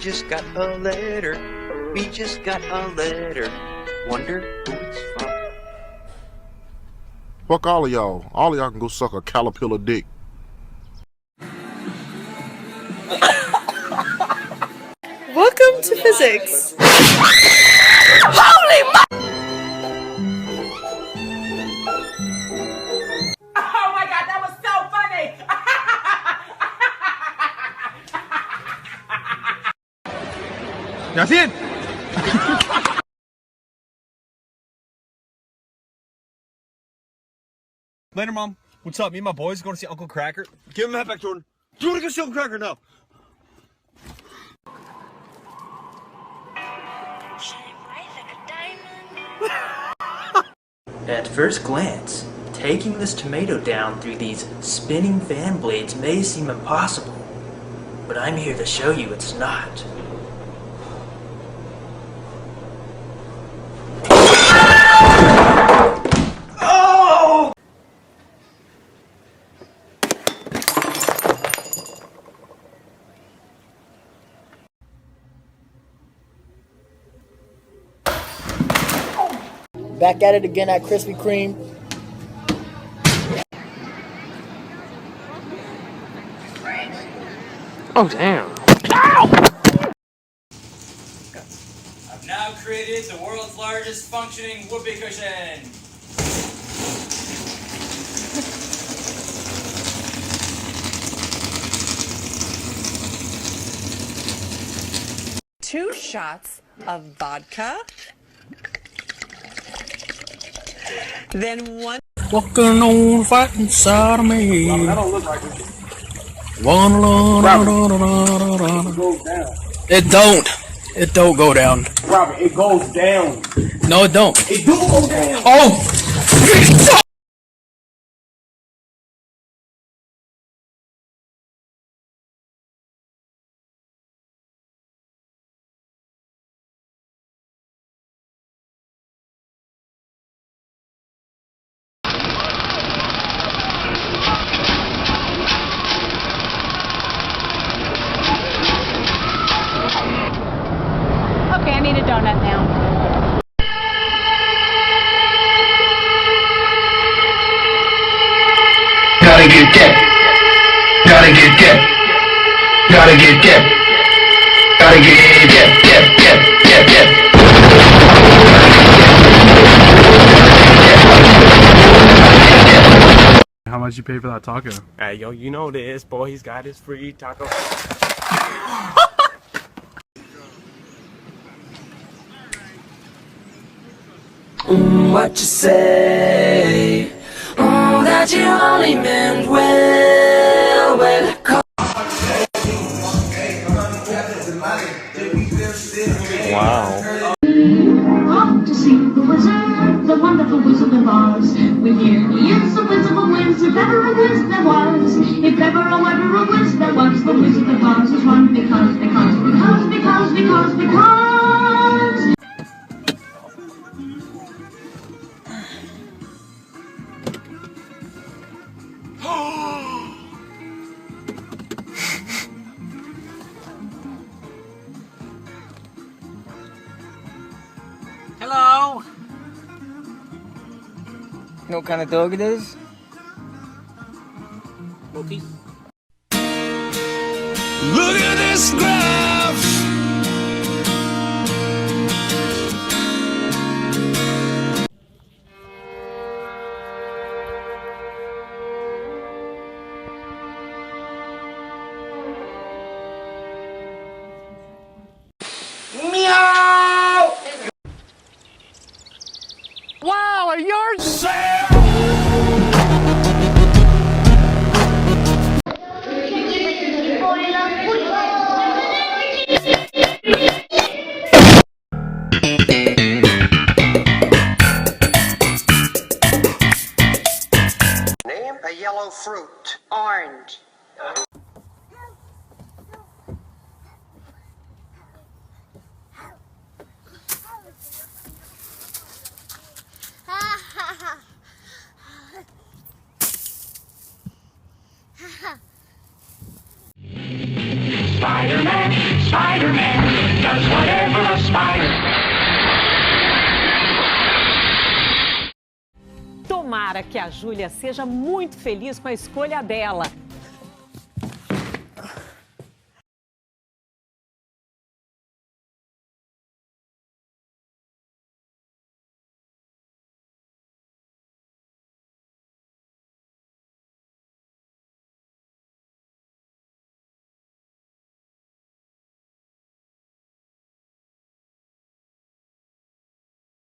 just got a letter. We just got a letter. Wonder who it's from. Fuck all of y'all. All of y'all can go suck a caterpillar dick. Welcome to physics. Holy mo- Oh my god, that was so funny! Yasin! Later, Mom. What's up? Me and my boys are going to see Uncle Cracker. Give him that back, Jordan. Do you want to go see Uncle Cracker now? At first glance, taking this tomato down through these spinning fan blades may seem impossible, but I'm here to show you it's not. Oh! Back at it again at Krispy Kreme. Oh, damn. I've now created the world's largest functioning whoopee cushion. Two shots of vodka. Then one. Walking on fighting side of me. That don't look like it. It don't. It don't go down. Robert, it goes down. No, it don't. It do go down. Oh! Okay, I need a donut now. Gotta get dip. Gotta get dip. Gotta get dip. Gotta get dip. How much you pay for that taco? Hey, yo, you know this, boy. He's got his free taco. What you say? That you only meant well, Wow. Off to see the wizard, the wonderful Wizard of Oz. With you, he is the Wizard of Wiz, if ever a Wiz there was. If ever a Wiz there was, the Wizard of Oz was one because. Hello. You know what kind of dog it is? Maltese. Look at this graph. Meow! Wow, a yard sale! Name a yellow fruit. Orange. Spider-Man, Spider-Man. Tomara que a Júlia seja muito feliz com a escolha dela.